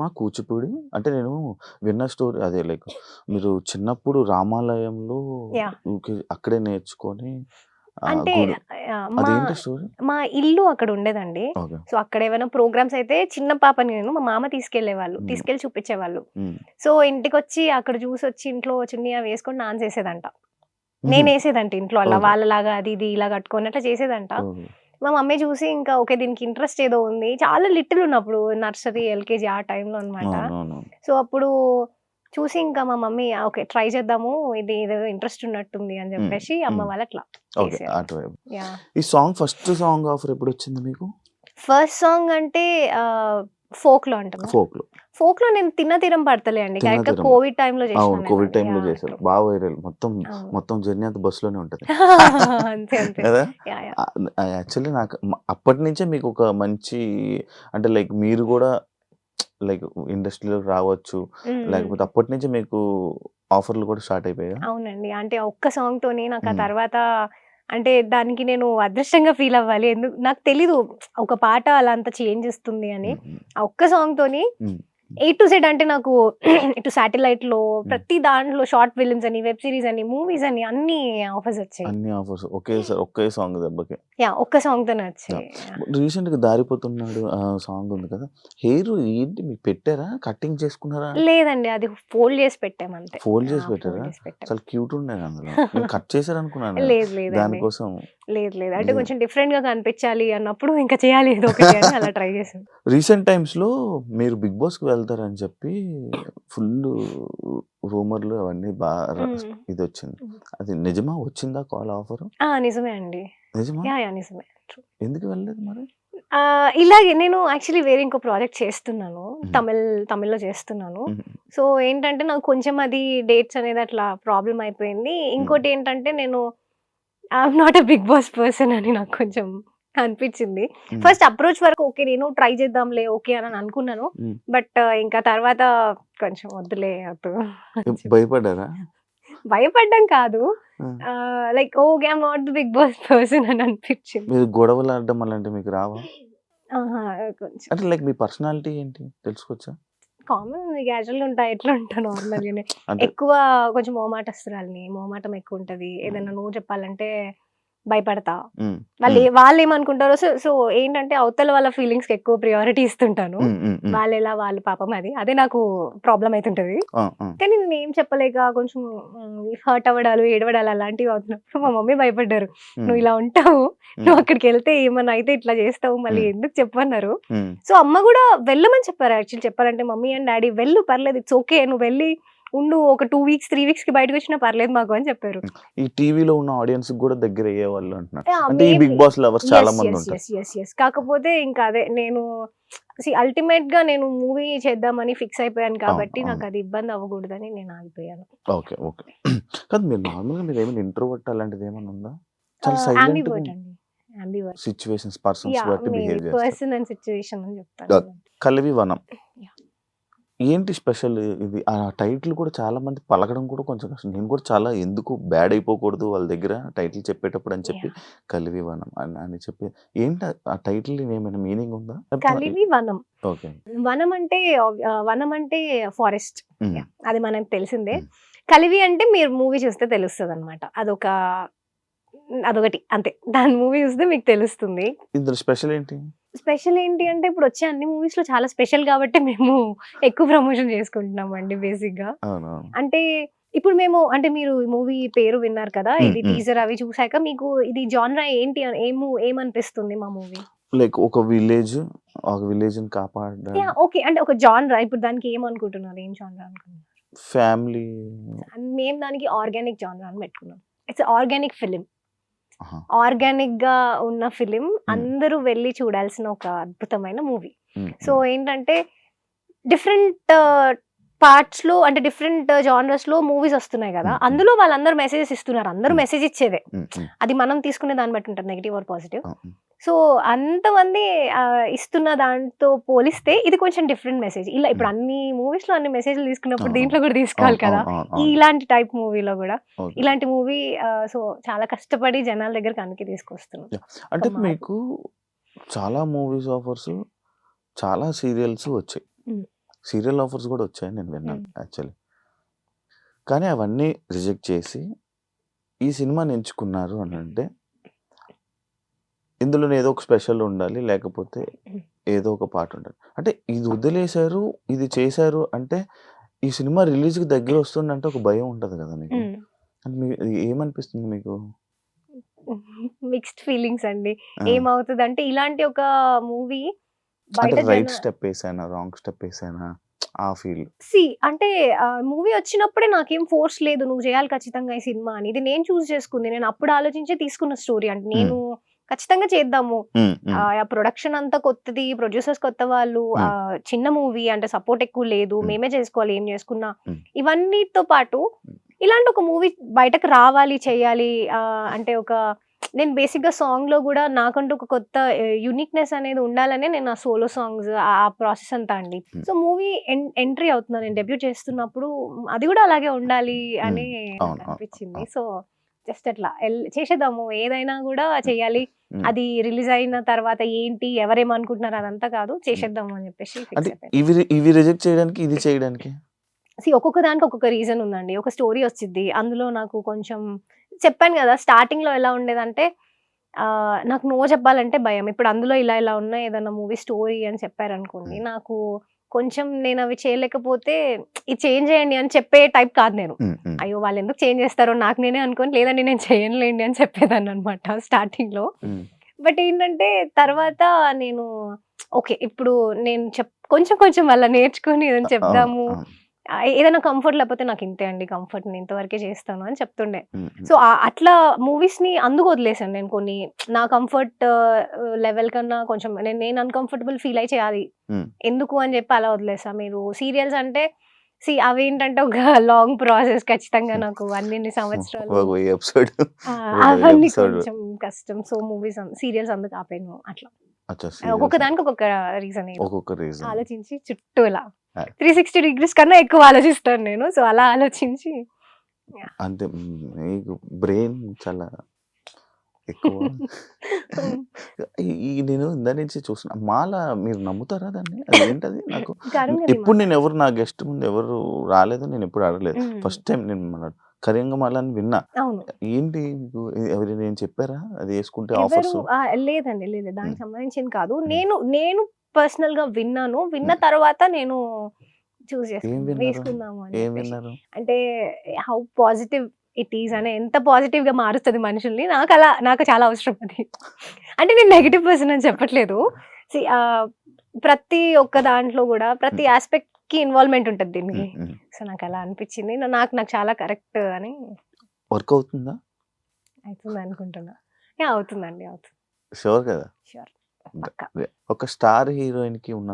ఇష్టమా కూచిపూడి? అంటే నేను విన్న స్టోరీ అదే లైక్ మీరు చిన్నప్పుడు రామాలయంలో యాహ్! ఊకే అక్కడే నేర్చుకొని అంటే గుడి మా అదేంటి స్టోరీ? మా ఇల్లు అక్కడ ఉండేదండి. ఓకే. సో, అక్కడ ఏమైనా ప్రోగ్రామ్స్ అయితే చిన్న పాపని నేను మా మామ తీసుకెళ్ళేవాళ్ళు. హ్మ్. తీసుకెళ్ళి చూపించేవాళ్ళు. హ్మ్. సో, ఇంటికొచ్చి అక్కడ చూసొచ్చి ఇంట్లో చున్నీ అవి వేసుకొని డాన్స్ ఏసేదంట. హుహు. నేనేసేదంట ఇంట్లో అలా ఓకే. వాళ్ళలాగా అది ఇది ఇలా కట్టుకొని అట్లా చేసేదంట. ఓకే. మా మమ్మీ చూసి ఇంకా ఓకే. దీనికి ఇంట్రెస్ట్ ఏదో ఉంది. చాలా లిటిల్ ఉన్నప్పుడు నర్సరీ, ఎల్‌కేజీ ఆ టైంలో అన్నమాట. అవునవును. సో, అప్పుడు చూసి ఇంకా మా మమ్మీ ఓకే. ట్రై చేద్దాము. ఇది ఇదేదో ఇంట్రెస్ట్ ఉన్నట్టుంది అని హ్మ్. చెప్పేసి అమ్మ హ్మ్. వాళ్ళు అట్లా ఓకే. చేసారు. అటువైపు. యాహ్! ఈ సాంగ్ ఫస్ట్ సాంగ్ ఆఫర్ ఎప్పుడొచ్చింది మీకు? ఫస్ట్ సాంగ్ అంటే ఫోక్‌లో అంటున్నారా? ఫోక్‌లో. ఫోక్‌లో నేను 'తిన్న తీరం పడతలే' అండి. 'తిన్న కరెక్ట్‌గా తీరం' కోవిడ్ టైంలో చేసినా అవును. నేను కోవిడ్ అది. టైమ్‌లో యాహ్! చేశారు. ట్రూ. వైరల్. మొత్తం అవును. మొత్తం జర్నీ అంతా బస్సులోనే ఉంటది. అంతే. అంతే. కదా! యాహ్! యాహ్! యాక్చువల్లీ నాకు అప్పటినుంచే మీకొక మంచి అంటే లైక్ మీరు గూడా లైక్ ఇండస్ట్రీలోకి రావచ్చు. హ్మ్. లేకపోతే హ్మ్. అప్పటినుంచే మీకు ఆఫర్‌లు కూడా స్టార్ట్ అయిపోయాయా? అవునండి. అంటే ఆ ఒక్క సాంగ్‌తోని నాకు ఆ హ్మ్. తర్వాత అంటే దానికి నేను అదృష్టంగా ఫీల్ అవ్వాలి. నాకు తెలీదు ఒక పాట అలా అంత చేంజ్ ఇస్తుంది అని. హ్మ్. హ్మ్. ఆ ఒక్క సాంగ్‌తోని హ్మ్. ఏ టు జెడ్ అంటే నాకు ఇటు శాటిలైట్‌లో హ్మ్. ప్రతి దాంట్లో షార్ట్ ఫిల్మ్స్ అని, వెబ్ సీరీస్ అని, మూవీస్ అని అన్ని ఆఫర్స్ వచ్చాయి. అన్ని ఆఫర్స్ ఒకేసారి ఒకే సాంగ్ దెబ్బకి. యాహ్! ఒక్క సాంగ్‌తోనే యాహ్! వచ్చాయి. యాహ్! రీసెంట్‌గా 'దారిపోతున్నాడు' సాంగ్ ఉంది కదా! హెయిర్ ఏంటి మీకు పెట్టారా? కటింగ్ చేసుకున్నారా? లేదండి. అది ఫోల్డ్ చేసి పెట్టామంతే. ఫోల్డ్ ఆ! చేసి ఫోల్డ్ పెట్టారా? చేసి పెట్టాం. చాలా క్యూట్ ఉండేది అందులో. నేను కట్ చేశారనుకున్నాను నేను. లేదు లేదండి. దానికోసం లేదు. అంటే ఇది కొంచెం డిఫరెంట్‌గా కనిపించాలి అన్నప్పుడు ఇంకా చేయాలి ఏదో ఒకటి అని అలా ట్రై చేశాను. రీసెంట్ టైమ్స్‌లో మీరు 'బిగ్ బాస్‌కి' వెళ్తారని చెప్పి ఫుల్లు రూమర్‌లు అవన్నీ హ్మ్. ఇదొచ్చింది. హ్మ్. అది నిజమా? వచ్చిందా కాల్ ఆఫరు? ఆ! నిజమే అండి. నిజమా? యాహ్! నిజమే. ట్రూ. ఎందుకు వెళ్ళలేదు మరి? ఇలాగే నేను యాక్చువల్లీ వేరే ఇంకో ప్రాజెక్ట్ చేస్తున్నాను. హ్మ్. తమిళ్‌లో చేస్తున్నాను. హుహు. సో, ఏంటంటే నాకు కొంచెం అది డేట్స్ అనేది అట్లా ప్రాబ్లమ్ అయిపోయింది. హ్మ్. ఇంకోటేంటంటే నేను I'm not a Bigg Boss person అని నాకు కొంచెం అనిపిచ్చింది. హ్మ్. ఫస్ట్ అప్రోచ్ వరకు ఓకే. నేను ట్రై చేద్దాంలే ఓకే అని అనుకున్నాను. హ్మ్. బట్ ఇంకా తర్వాత కొంచెం వద్దులే వద్దు అని చెప్పి. భయపడ్డారా? భయపడ్డం కాదు. ఆ! Like okay. I'm not the Bigg Boss person అని అనిపిచ్చింది. మీరు గొడవలాడడం అలాంటివి మీకు రావా? ఆహా! కొంచెం. అంటే లైక్ మీ పర్సనాలిటీ ఏంటి తెలుసుకోవచ్చా? కామన్ క్యాజువల్‌గా ఉంటా. ఎట్లా ఉంటా నార్మల్‌గానే. అంటే ఎక్కువ కొంచెం మొహమాటస్తురాలిని. మొహమాటం ఎక్కువుంటది. హ్మ్. ఏదైనా నో చెప్పాలంటే భయపడతా. హ్మ్. హ్మ్. వాళ్ళేమనుకుంటారో సో సో ఏంటంటే అవతల వాళ్ళ ఫీలింగ్స్‌కి ఎక్కువ ప్రియారిటీ ఇస్తుంటాను. హ్మ్. హ్మ్. హ్మ్. వాళ్ళు పాపం అది. అదే నాకు ప్రాబ్లమ్ అయితుంటది. ఆ! ఆ! కానీ నేనేం చెప్పలేక కొంచెం హర్ట్ అవ్వడాలు, ఏడవడాలు అలాంటివి అవుతున్నప్పుడు మా మమ్మీ భయపడ్డారు. హ్మ్. "నువ్వు ఇలా ఉంటావు. హ్మ్. నువ్వు అక్కడికెళ్తే ఏమన్నా అయితే ఇట్లా చేస్తావు. మళ్ళీ హ్మ్. ఎందుకు చెప్పు" అన్నారు. హ్మ్. సో, అమ్మ గూడా వెళ్ళమని చెప్పారు యాక్చువల్లీ చెప్పాలంటే మమ్మీ అండ్ డ్యాడీ "వెళ్ళు పర్లేదు. It's okay. నువ్వు వెళ్లి ఉండు. ఒక 2 వీక్స్, 3 వీక్స్‌కి బయటకొచ్చినా పర్లేదు మాకు" అని చెప్పారు. హ్మ్. ఈ టీవీలో ఉన్న ఆడియన్స్‌కి గూడా దగ్గరయ్యేవాళ్ళు అంటున్నారు. యాహ్! అంటే ఈ మేబీ. 'బిగ్ బాస్' లవర్స్ చాలా మందుంటారు. యెస్. కాకపోతే ఇంకా అదే నేను అల్టిమేట్‌గా నేను మూవీ చేద్దామని ఫిక్స్ అయిపోయాను అవును. కాబట్టి అవును. నాకది ఇబ్బంది అవ్వకూడదని నేను ఆగిపోయాను. ఓకే. ఓకే. కాదు మీరు నార్మల్‌గా మీరేమైనా ఇంట్రోవర్ట్ అలాంటిదేమన్నా ఉందా? చాలా సైలెంట్‌గా యాంబివర్ట్ అండి. యాంబివర్ట్. Situations, persons yeah! బట్టి మేబీ బిహేవ్ చేస్తారు. పర్సన్ అండ్ సిట్యుయేషన్ అని చెప్తాను నేను. 'కలివివనం' యాహ్! ఏంటి స్పెషల్ ఇది? ఆ టైటిల్ కూడా చాలా మంది పలకడం కూడా కొంచెం కష్టం. నేను కూడా చాలా ఎందుకు బ్యాడ్ అయిపోకూడదు వాళ్ళ దగ్గర టైటిల్ చెప్పేటప్పుడు అని చెప్పి యాహ్! 'కలివివనం' అని చెప్పి ఏంటి ఆ టైటిల్ ఏమైనా మీనింగ్ ఉందా? కలివి వనం. ఓకే. వనం అంటే ఫారెస్ట్. హ్మ్. యాహ్! అది మనకు తెలిసిందే. హ్మ్. కలివి అంటే మీరు మూవీ చూస్తే తెలుస్తదనమాట. అదొకటి అంతే. దాని మూవీ చూస్తే మీకు తెలుస్తుంది. ఇందులో స్పెషల్ ఏంటి? స్పెషల్ ఏంటి అంటే ఇప్పుడొచ్చే అన్ని మూవీస్‌లో చాలా స్పెషల్ గాబట్టే మేము ఎక్కువ ప్రమోషన్ చేసుకుంటున్నామండి బేసిక్‌గా. అవునవును. అంటే ఇప్పుడు మేము అంటే మీరు ఈ మూవీ పేరు విన్నారు కదా! హ్మ్. ఇది హ్మ్. టీజర్ అవి చూసాక మీకు ఇది జాన్రా ఏంటి అని ఏమనిపిస్తుంది మా మూవీ? లైక్ ఒక విలేజ్‌ని కాపాడడానికి యాహ్! ఓకే. అంటే ఒక జాన్రా ఇప్పుడు దానికి ఏమనుకుంటున్నారు? ఏం జాన్రా అనుకున్నారు? ఫ్యామిలీ మేము దానికి ఆర్గానిక్ జాన్రా అని పెట్టుకున్నాం. It's organic film. ఆహా! ఆర్గానిక్‌గా ఉన్న ఫిల్మ్ హ్మ్. అందరూ వెళ్లి చూడాల్సిన ఒక అద్భుతమైన మూవీ. హ్మ్. సో, హ్మ్. ఏంటంటే డిఫరెంట్ పార్ట్స్‌లో అంటే డిఫరెంట్ జానర్స్‌లో మూవీస్ ఒస్తున్నాయి గదా! హ్మ్. హ్మ్. అందులో వాళ్ళందరూ మెసేజెస్ ఇస్తున్నారు. అందరూ హ్మ్. మెసేజ్ ఇచ్చేదే. హ్మ్. హ్మ్. అది మనం తీసుకునే దాన్ని బట్టి ఉంటది నెగెటివ్ ఆర్ పాజిటివ్. ఆ! హ్మ్. సో, అంతమంది ఇస్తున్న దాంతో పోలిస్తే ఇది కొంచెం డిఫరెంట్ మెసేజ్. ఇలా ఇప్పుడు హ్మ్. అన్ని మూవీస్‌లో అన్ని మెసేజ్‌లు తీసుకున్నప్పుడు అవునవును. దీంట్లో గూడా అవును. తీసుకోవాలి కదా! అవును. అవును. అవును. ఇలాంటి టైప్ మూవీలో గూడా. ఓకే. ఇలాంటి మూవీ సో, చాలా కష్టపడి జనాల దగ్గరికి అందుకే తీసుకొస్తున్నాం. యాహ్! ఒక అంటే మార్పు. మీకు చాలా మూవీస్ ఆఫర్స్, చాలా సీరియల్స్ వచ్చాయి. హ్మ్. సీరియల్ ఆఫర్స్ కూడా వచ్చాయని నేను విన్నాను హ్మ్. యాక్చువల్లీ. కానీ అవన్నీ రిజెక్ట్ చేసి ఈ సినిమాని ఎంచుకున్నారు అని అంటే ఇందులోనే ఏదో ఒక స్పెషల్ ఉండాలి. లేకపోతే ఏదో ఒక పాట ఉండాలి. అంటే ఇది వదిలేశారు, ఇది చేశారు అంటే ఈ సినిమా రిలీజ్‌కి దగ్గరొస్తుందంటే ఒక భయం ఉంటది కదా మీకు. హ్మ్. అంటే ఏమనిపిస్తుంది మీకు? మిక్స్డ్ ఫీలింగ్స్ అండి. ఆ! ఏమవుతదంటే ఇలాంటి ఒక మూవీ అంటే బయట రైట్ స్టెప్ ఏసానా? రాంగ్ స్టెప్ ఏసానా? ఆ ఫీల్. అంటే మూవీ వచ్చినప్పుడే నాకేం ఫోర్స్ లేదు. నువ్వు చేయాలి ఖచ్చితంగా ఈ సినిమా అని. ఇది నేను చూజ్ చేసుకుంది. నేను అప్పుడు ఆలోచించే తీసుకున్న స్టోరీ. అంటే హ్మ్. నేను ఖచ్చితంగా చేద్దాము. హ్మ్. హ్మ్. ఆ ప్రొడక్షన్ అంతా కొత్తది. ప్రొడ్యూసర్స్ కొత్త వాళ్ళు. హ్మ్. చిన్న మూవీ అంటే సపోర్ట్ ఎక్కువ లేదు. హ్మ్. మేమే చేసుకోవాలి ఏం చేసుకున్నా. హ్మ్. ఇవన్నీతో పాటు హ్మ్. ఇలాంటి ఒక మూవీ బయటకు రావాలి, చేయాలి. అంటే నేను బేసిక్‌గా సాంగ్‌లో గూడా నాకంటూ ఒక కొత్త యూనిక్‌నెస్ అనేది ఉండాలనే నేను ఆ సోలో సాంగ్స్ ఆ ప్రాసెస్ అంతా అండి. హ్మ్. సో, మూవీ ఎంట్రీ అవుతున్నా నేను డెబ్యూట్ చేస్తున్నప్పుడు అది గూడా అలాగే ఉండాలి హ్మ్. అని అవును. అవును. నాకనిపించింది. అవును. సో, జస్ట్ అట్లా చేసేద్దాము. ఏదైనా గూడా హ్మ్. చెయ్యాలి. హ్మ్. అది రిలీజ్ అయిన తర్వాత ఏంటి, ఎవరేమనుకుంటున్నారు అదంతా కాదు. హ్మ్. చేసేద్దాము అని చెప్పేసి అంటే ఫిక్స్ అయిపోయాను. ఇవి రిజెక్ట్ చేయడానికి, ఇది చేయడానికి? ఒక్కొక్క దానికి ఒక్కొక్క రీజన్ ఉందండి. ఒక స్టోరీ వచ్చిద్ది. అందులో నాకు కొంచెం చెప్పాను గదా! స్టార్టింగ్‌లో ఎలా ఉండేదంటే నాకు నో చెప్పాలంటే భయం. ఇప్పుడు అందులో ఇలా ఇలా ఉన్నాయి ఏదన్నా మూవీ స్టోరీ అని చెప్పారనుకోండి. హ్మ్. నాకు కొంచెం నేనవి చేయలేకపోతే ఇది చేంజ్ చేయండి అని చెప్పే టైప్ కాదు నేను. హ్మ్. హ్మ్. అయ్యో! వాళ్ళెందుకు చేంజ్ చేస్తారో నాకు నేనే అనుకోని లేదండి నేను చేయనులేండి అని చెప్పేదాన్ననమాట స్టార్టింగ్‌లో. హ్మ్. బట్ ఏంటంటే తర్వాత నేను ఓకే. ఇప్పుడు నేను కొంచెం కొంచెం అలా నేర్చుకొని ఏదైనా అవును. చెప్దాము. అవును. ఏదైనా కంఫర్ట్ లేకపోతే నాకింతే అండి కంఫర్ట్. నేను ఇంతవరకే చేస్తాను అని చెప్తుండే. హ్మ్. హ్మ్. సో, అట్లా మూవీస్‌ని అందుకు వదిలేసాను నేను కొన్ని. నా కంఫర్ట్ లెవెల్ కన్నా కొంచెం నేను అన్‌కంఫర్టబుల్ ఫీల్ అయ్యి చేయాలి. హ్మ్. ఎందుకు అని చెప్పి అలా వదిలేసా. మీరు సీరియల్స్ అంటే అవేంటంటే ఒక లాంగ్ ప్రాసెస్ ఖచ్చితంగా నాకు అన్నిన్ని సంవత్సరాలు ఒక 1000 ఎపిసోడ్ ఆ! 2000 అవన్నీ ఎపిసోడ్. కొంచెం కష్టం. సో, సీరియల్స్ అందుకు ఆపాను అట్లా. అచ్చా! ఒక్కొక్క సీరియల్స్ దానికి ఒక్కొక్క రీజన్ ఏదో. ఒక్కొక్క రీజన్. ఆలోచించి చుట్టూ ఇలా ఆ! 360 డిగ్రీస్ కన్నా ఎక్కువ ఆలోచిస్తాను నేను. సో, అలా ఆలోచించి యాహ్! అంతే. మీకు బ్రెయిన్ చాలా ఎక్కువ. హ్మ్. నేను ఇందాక నుంచి చూస్తున్నా. మాల మీరు నమ్ముతారా దాన్ని? అది ఏంటది? నాకు కరుంగలి ఎప్పుడు మాల. నేనెవరు నా గెస్ట్ ముందు ఎవరు రాలేదు. నేనెప్పుడు అడగలేదు. హ్మ్. ఫస్ట్ టైమ్ నేను మన కరింగ మాల అని విన్నా. అవును. ఏంటి మీకు ఎవరైనా ఏం చెప్పారా? అది యేసుకుంటే ఎవరు ఆఫర్సు? లేదండి. లేదు. హ్మ్. దానికి సంబంధించింది కాదు. హ్మ్. నేను పర్సనల్‌గా విన్నాను. విన్న హ్మ్. తర్వాత నేను చూజ్ ఏం చేసుకున్నాను. విన్నారు? వేసుకుందాము అని ఏం చెప్పేసి. విన్నారు? అంటే హౌ పాజిటివ్ ఇట్ ఈస్ అని ఎంత పాజిటివ్‌గా మారుస్తది మనుషుల్ని. నాకు చాలా అవసరం అది. అంటే నేను నెగెటివ్ పర్సన్ అని చెప్పట్లేదు. సీ ప్రతి ఒక్క దాంట్లో గూడా ప్రతి హ్మ్. యాస్పెక్ట్‌కి ఇన్వాల్వ్‌మెంట్ ఉంటది దీనికి. హ్మ్. హ్మ్. సో, నాకలా అనిపిచ్చింది. నాకు చాలా కరెక్ట్ అని వర్క్ అవుతుందా? అయితుందనుకుంటున్నా. యాహ్! అవుతుందండి. అవుతుంది. ష్యూర్ కదా? ష్యూర్. ద పక్కా. ఒక స్టార్ హీరోయిన్‌కి ఉన్నంత